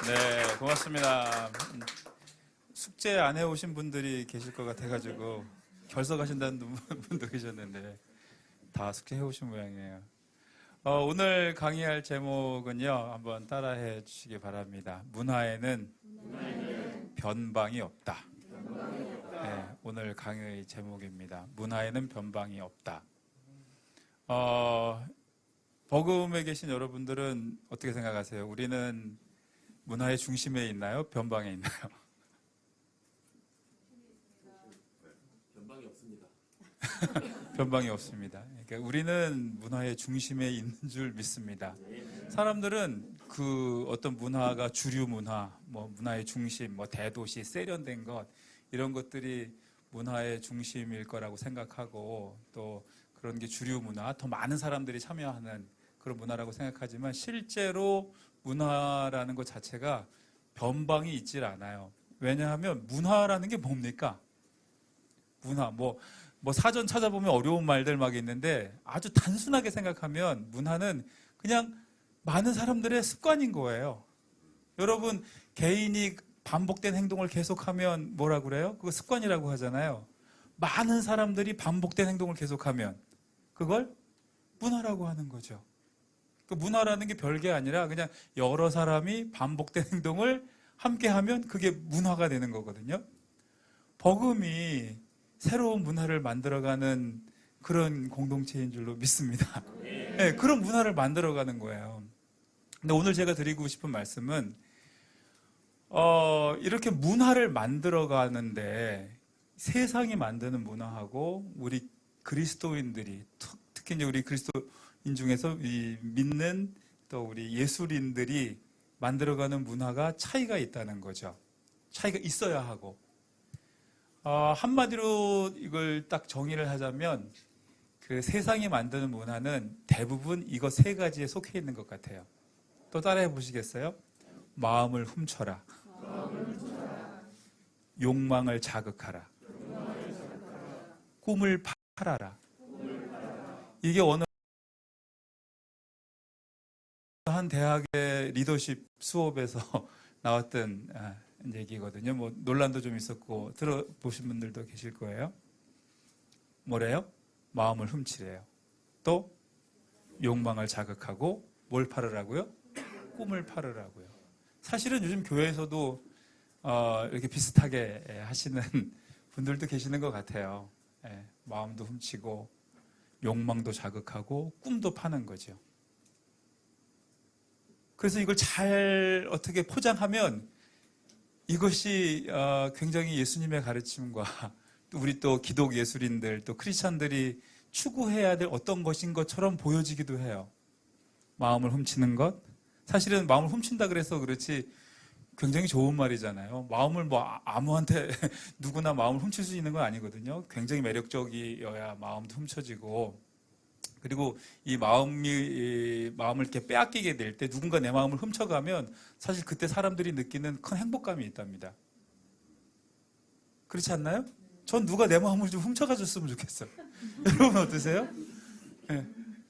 네, 고맙습니다. 숙제 안 해오신 분들이 계실 것 같아가지고 결석하신다는 분도 계셨는데 다 숙제 해오신 모양이에요. 오늘 강의할 제목은요, 한번 따라해 주시기 바랍니다. 문화에는 변방이 없다. 네, 오늘 강의 제목입니다. 문화에는 변방이 없다. 복음에 계신 여러분들은 어떻게 생각하세요? 우리는 문화의 중심에 있나요? 변방에 있나요? 변방이 없습니다. 변방이 없습니다. 그러니까 우리는 문화의 중심에 있는 줄 믿습니다. 사람들은 그 어떤 문화가 주류 문화, 뭐 문화의 중심, 뭐 대도시, 세련된 것 이런 것들이 문화의 중심일 거라고 생각하고 또 그런 게 주류 문화, 더 많은 사람들이 참여하는 그런 문화라고 생각하지만 실제로 문화라는 것 자체가 변방이 있질 않아요. 왜냐하면 문화라는 게 뭡니까? 문화, 뭐 사전 찾아보면 어려운 말들 막 있는데 아주 단순하게 생각하면 문화는 그냥 많은 사람들의 습관인 거예요. 여러분, 개인이 반복된 행동을 계속하면 뭐라고 그래요? 그거 습관이라고 하잖아요. 많은 사람들이 반복된 행동을 계속하면 그걸 문화라고 하는 거죠. 그 문화라는 게 별게 아니라 그냥 여러 사람이 반복된 행동을 함께 하면 그게 문화가 되는 거거든요. 복음이 새로운 문화를 만들어가는 그런 공동체인 줄로 믿습니다. 네, 그런 문화를 만들어가는 거예요. 근데 오늘 제가 드리고 싶은 말씀은 이렇게 문화를 만들어가는데 세상이 만드는 문화하고 우리 그리스도인들이 특히 이제 우리 그리스도인 중에서 믿는 또 우리 예술인들이 만들어가는 문화가 차이가 있다는 거죠. 차이가 있어야 하고 한마디로 이걸 딱 정의를 하자면 그 세상이 만드는 문화는 대부분 이거 세 가지에 속해 있는 것 같아요. 또 따라해 보시겠어요? 마음을 훔쳐라. 욕망을 자극하라. 꿈을 팔아라. 이게 어느 한 대학의 리더십 수업에서 나왔던 얘기거든요. 뭐 논란도 좀 있었고 들어보신 분들도 계실 거예요. 뭐래요? 마음을 훔치래요. 또 욕망을 자극하고 뭘 팔으라고요? 꿈을 팔으라고요. 사실은 요즘 교회에서도 이렇게 비슷하게 하시는 분들도 계시는 것 같아요. 마음도 훔치고 욕망도 자극하고 꿈도 파는 거죠. 그래서 이걸 잘 어떻게 포장하면 이것이 굉장히 예수님의 가르침과 우리 또 기독 예술인들 또 크리스찬들이 추구해야 될 어떤 것인 것처럼 보여지기도 해요. 마음을 훔치는 것. 사실은 마음을 훔친다 그래서 그렇지 굉장히 좋은 말이잖아요. 마음을 뭐 아무한테 누구나 마음을 훔칠 수 있는 건 아니거든요. 굉장히 매력적이어야 마음도 훔쳐지고 그리고 이 마음을 이렇게 빼앗기게 될 때 누군가 내 마음을 훔쳐가면 사실 그때 사람들이 느끼는 큰 행복감이 있답니다. 그렇지 않나요? 전 누가 내 마음을 좀 훔쳐가 줬으면 좋겠어요. 여러분 어떠세요? 네.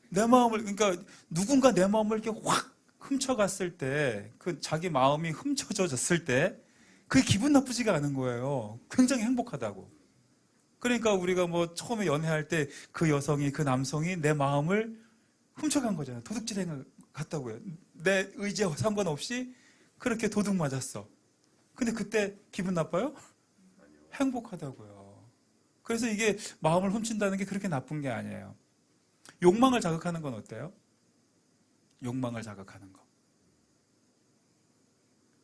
내 마음을, 그러니까 누군가 내 마음을 이렇게 확 훔쳐갔을 때, 그 자기 마음이 훔쳐졌을 때, 그게 기분 나쁘지가 않은 거예요. 굉장히 행복하다고. 그러니까 우리가 뭐 처음에 연애할 때 그 여성이, 그 남성이 내 마음을 훔쳐간 거잖아요. 도둑질 같다고요. 내 의지와 상관없이 그렇게 도둑 맞았어. 근데 그때 기분 나빠요? 행복하다고요. 그래서 이게 마음을 훔친다는 게 그렇게 나쁜 게 아니에요. 욕망을 자극하는 건 어때요? 욕망을 자극하는 거.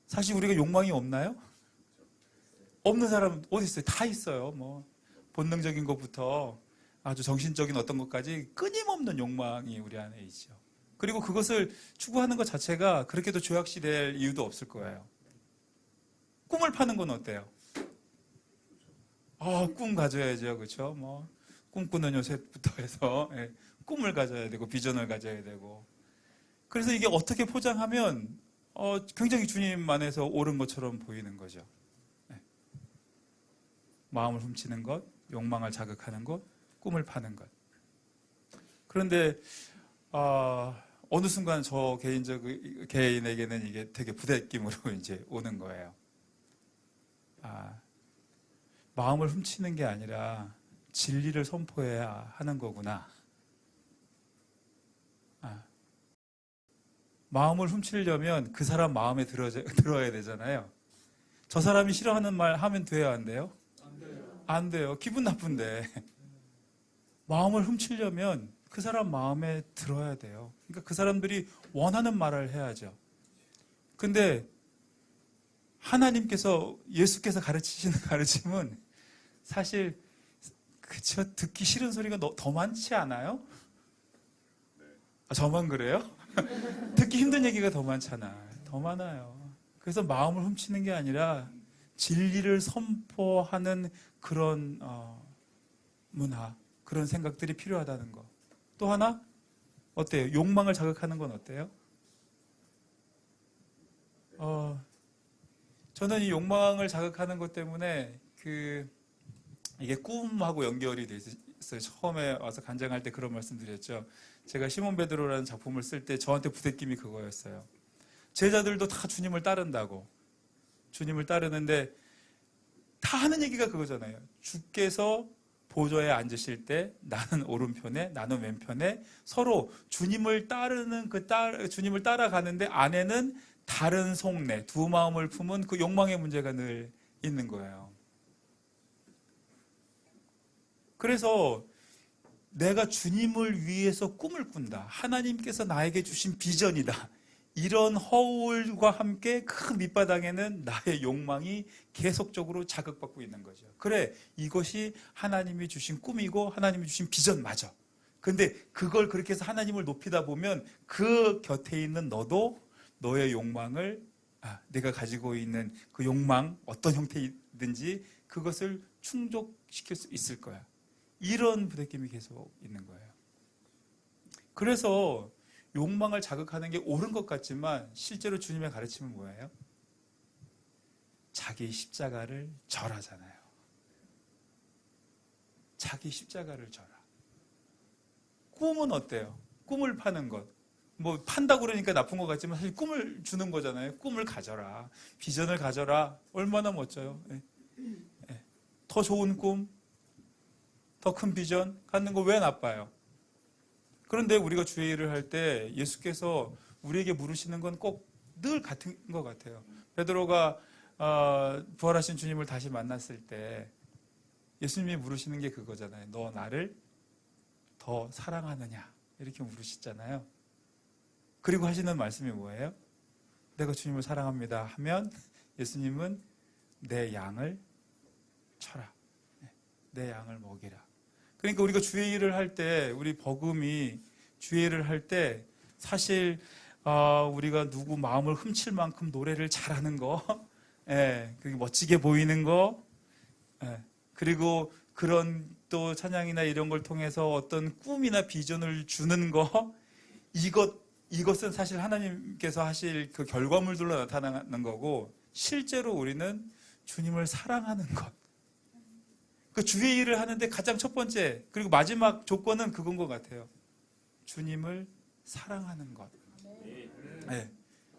사실 우리가 욕망이 없나요? 없는 사람 어디 있어요? 다 있어요. 뭐 본능적인 것부터 아주 정신적인 어떤 것까지 끊임없는 욕망이 우리 안에 있죠. 그리고 그것을 추구하는 것 자체가 그렇게도 죄악시될 이유도 없을 거예요. 꿈을 파는 건 어때요? 꿈 가져야죠, 그렇죠? 뭐 꿈꾸는 요새부터 해서 꿈을 가져야 되고 비전을 가져야 되고. 그래서 이게 어떻게 포장하면 굉장히 주님 안에서 옳은 것처럼 보이는 거죠. 마음을 훔치는 것, 욕망을 자극하는 것, 꿈을 파는 것. 그런데 어느 순간 저 개인에게는 이게 되게 부대낌으로 이제 오는 거예요. 마음을 훔치는 게 아니라 진리를 선포해야 하는 거구나. 마음을 훔치려면 그 사람 마음에 들어야 되잖아요. 저 사람이 싫어하는 말 하면 돼요, 안 돼요? 안 돼요. 기분 나쁜데. 마음을 훔치려면 그 사람 마음에 들어야 돼요. 그러니까 그 사람들이 원하는 말을 해야죠. 근데 하나님께서, 예수께서 가르치시는 가르침은 사실 그쵸, 듣기 싫은 소리가 더 많지 않아요? 저만 그래요? 듣기 힘든 얘기가 더 많잖아. 더 많아요. 그래서 마음을 훔치는 게 아니라 진리를 선포하는 그런 문화, 그런 생각들이 필요하다는 거. 또 하나 어때요? 욕망을 자극하는 건 어때요? 저는 이 욕망을 자극하는 것 때문에 이게 꿈하고 연결이 돼 있어요. 처음에 와서 간증할 때 그런 말씀 드렸죠. 제가 시몬 베드로라는 작품을 쓸 때 저한테 부대낌이 그거였어요. 제자들도 다 주님을 따른다고. 주님을 따르는데 다 하는 얘기가 그거잖아요. 주께서 보좌에 앉으실 때 나는 오른편에 나는 왼편에 서로 주님을 따르는 주님을 따라가는데 안에는 다른 속내, 두 마음을 품은 그 욕망의 문제가 늘 있는 거예요. 그래서 내가 주님을 위해서 꿈을 꾼다. 하나님께서 나에게 주신 비전이다. 이런 허울과 함께 큰 밑바닥에는 나의 욕망이 계속적으로 자극받고 있는 거죠. 그래, 이것이 하나님이 주신 꿈이고 하나님이 주신 비전 맞아. 근데 그걸 그렇게 해서 하나님을 높이다 보면 그 곁에 있는 너도 너의 욕망을, 내가 가지고 있는 그 욕망, 어떤 형태이든지 그것을 충족시킬 수 있을 거야. 이런 부대낌이 계속 있는 거예요. 그래서 욕망을 자극하는 게 옳은 것 같지만 실제로 주님의 가르침은 뭐예요? 자기 십자가를 절하잖아요. 자기 십자가를 절하. 꿈은 어때요? 꿈을 파는 것. 뭐 판다고 그러니까 나쁜 것 같지만 사실 꿈을 주는 거잖아요. 꿈을 가져라. 비전을 가져라. 얼마나 멋져요. 더 좋은 꿈, 더 큰 비전 갖는 거 왜 나빠요? 그런데 우리가 주의 일을 할 때 예수께서 우리에게 물으시는 건 꼭 늘 같은 것 같아요. 베드로가 부활하신 주님을 다시 만났을 때 예수님이 물으시는 게 그거잖아요. 너 나를 더 사랑하느냐? 이렇게 물으시잖아요. 그리고 하시는 말씀이 뭐예요? 내가 주님을 사랑합니다 하면 예수님은 내 양을 쳐라. 내 양을 먹이라. 그러니까 우리가 주의 일을 할 때, 우리 버금이 주의 일을 할 때 사실 우리가 누구 마음을 훔칠 만큼 노래를 잘하는 거, 그게 멋지게 보이는 거, 그리고 그런 또 찬양이나 이런 걸 통해서 어떤 꿈이나 비전을 주는 거, 이것은 사실 하나님께서 하실 그 결과물들로 나타나는 거고, 실제로 우리는 주님을 사랑하는 것. 그 주의 일을 하는데 가장 첫 번째, 그리고 마지막 조건은 그건 것 같아요. 주님을 사랑하는 것.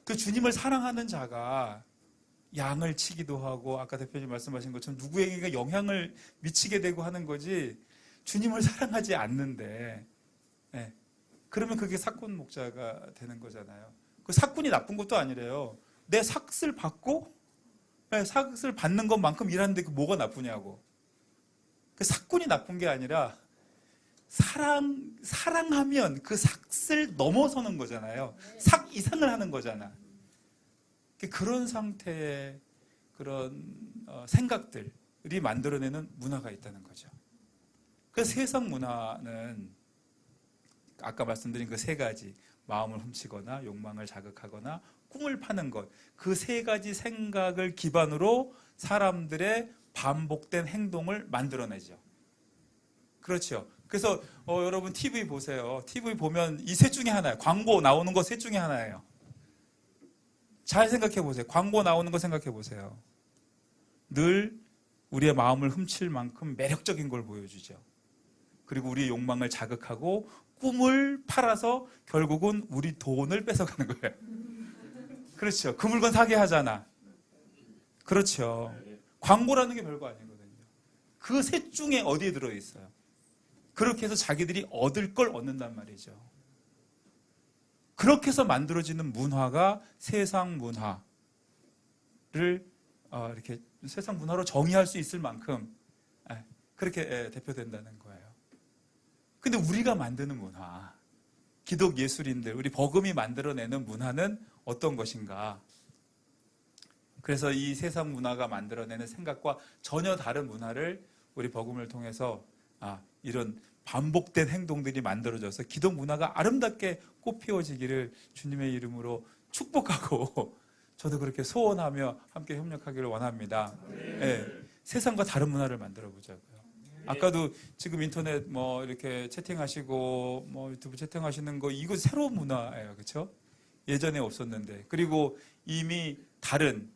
그 주님을 사랑하는 자가 양을 치기도 하고, 아까 대표님 말씀하신 것처럼 누구에게 영향을 미치게 되고 하는 거지, 주님을 사랑하지 않는데, 그러면 그게 사꾼 목자가 되는 거잖아요. 그 사꾼이 나쁜 것도 아니래요. 내 삭을 받고, 삭을 받는 것만큼 일하는데 그 뭐가 나쁘냐고. 그 사꾼이 나쁜 게 아니라 사랑하면 그 삭을 넘어서는 거잖아요. 삭 이상을 하는 거잖아. 그런 상태의 그런 생각들이 만들어내는 문화가 있다는 거죠. 그래서 세상 문화는 아까 말씀드린 그 세 가지, 마음을 훔치거나 욕망을 자극하거나 꿈을 파는 것, 그 세 가지 생각을 기반으로 사람들의 반복된 행동을 만들어내죠. 그렇죠. 그래서 여러분 TV 보세요. TV 보면 이 셋 중에 하나예요. 광고 나오는 거 셋 중에 하나예요. 잘 생각해 보세요. 광고 나오는 거 생각해 보세요. 늘 우리의 마음을 훔칠 만큼 매력적인 걸 보여주죠. 그리고 우리의 욕망을 자극하고 꿈을 팔아서 결국은 우리 돈을 뺏어가는 거예요. 그렇죠. 그 물건 사게 하잖아. 그렇죠. 광고라는 게 별거 아니거든요. 그 셋 중에 어디에 들어있어요? 그렇게 해서 자기들이 얻을 걸 얻는단 말이죠. 그렇게 해서 만들어지는 문화가 세상 문화를 이렇게 세상 문화로 정의할 수 있을 만큼 그렇게 대표된다는 거예요. 근데 우리가 만드는 문화, 기독 예술인들, 우리 버금이 만들어내는 문화는 어떤 것인가? 그래서 이 세상 문화가 만들어내는 생각과 전혀 다른 문화를 우리 버금을 통해서 이런 반복된 행동들이 만들어져서 기독 문화가 아름답게 꽃피워지기를 주님의 이름으로 축복하고 저도 그렇게 소원하며 함께 협력하기를 원합니다. 네, 세상과 다른 문화를 만들어 보자고요. 아까도 지금 인터넷 뭐 이렇게 채팅하시고 뭐 유튜브 채팅하시는 거 이거 새로운 문화예요, 그렇죠? 예전에 없었는데 그리고 이미 다른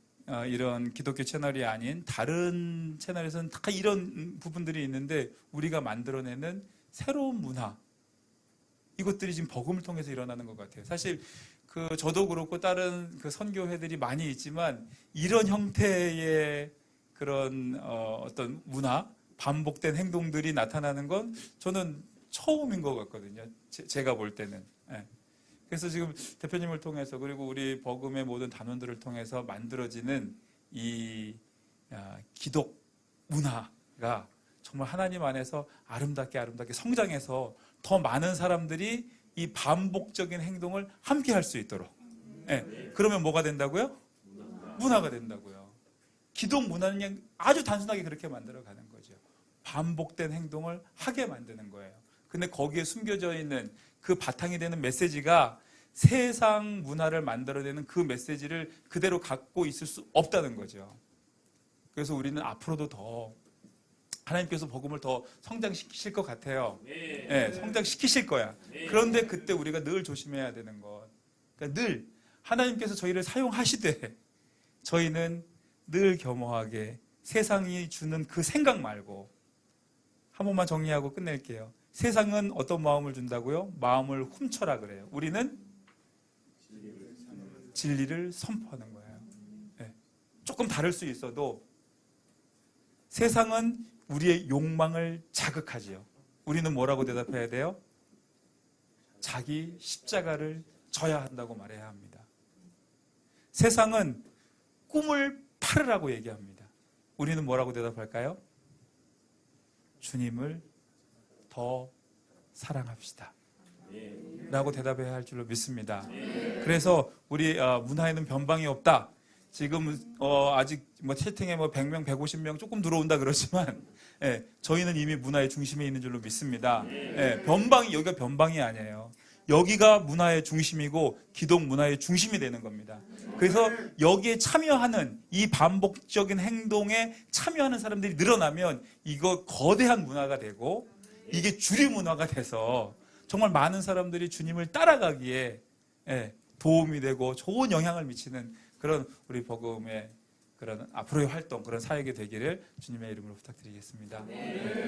이런 기독교 채널이 아닌 다른 채널에서는 다 이런 부분들이 있는데 우리가 만들어내는 새로운 문화 이것들이 지금 버금을 통해서 일어나는 것 같아요. 사실 저도 그렇고 다른 선교회들이 많이 있지만 이런 형태의 그런 어떤 문화 반복된 행동들이 나타나는 건 저는 처음인 것 같거든요. 제가 볼 때는. 그래서 지금 대표님을 통해서 그리고 우리 버금의 모든 단원들을 통해서 만들어지는 이 기독 문화가 정말 하나님 안에서 아름답게 성장해서 더 많은 사람들이 이 반복적인 행동을 함께 할 수 있도록. 그러면 뭐가 된다고요? 문화가 된다고요. 기독 문화는 그냥 아주 단순하게 그렇게 만들어가는 거죠. 반복된 행동을 하게 만드는 거예요. 근데 거기에 숨겨져 있는 그 바탕이 되는 메시지가 세상 문화를 만들어내는 그 메시지를 그대로 갖고 있을 수 없다는 거죠. 그래서 우리는 앞으로도 더 하나님께서 복음을 더 성장시키실 것 같아요. 성장시키실 거야. 그런데 그때 우리가 늘 조심해야 되는 것. 그러니까 늘 하나님께서 저희를 사용하시되 저희는 늘 겸허하게 세상이 주는 그 생각 말고 한 번만 정리하고 끝낼게요. 세상은 어떤 마음을 준다고요? 마음을 훔쳐라 그래요. 우리는 진리를 선포하는 거예요. 조금 다를 수 있어도 세상은 우리의 욕망을 자극하지요. 우리는 뭐라고 대답해야 돼요? 자기 십자가를 져야 한다고 말해야 합니다. 세상은 꿈을 팔으라고 얘기합니다. 우리는 뭐라고 대답할까요? 주님을 더 사랑합시다. 라고 대답해야 할 줄로 믿습니다. 그래서 우리 문화에는 변방이 없다. 지금 아직 뭐 채팅에 뭐 100명, 150명 조금 들어온다 그러지만 저희는 이미 문화의 중심에 있는 줄로 믿습니다. 여기가 변방이 아니에요. 여기가 문화의 중심이고 기독 문화의 중심이 되는 겁니다. 그래서 여기에 참여하는 이 반복적인 행동에 참여하는 사람들이 늘어나면 이거 거대한 문화가 되고 이게 주류 문화가 돼서 정말 많은 사람들이 주님을 따라가기에 도움이 되고 좋은 영향을 미치는 그런 우리 버금의 그런 앞으로의 활동, 그런 사역이 되기를 주님의 이름으로 부탁드리겠습니다.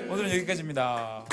오늘은 여기까지입니다.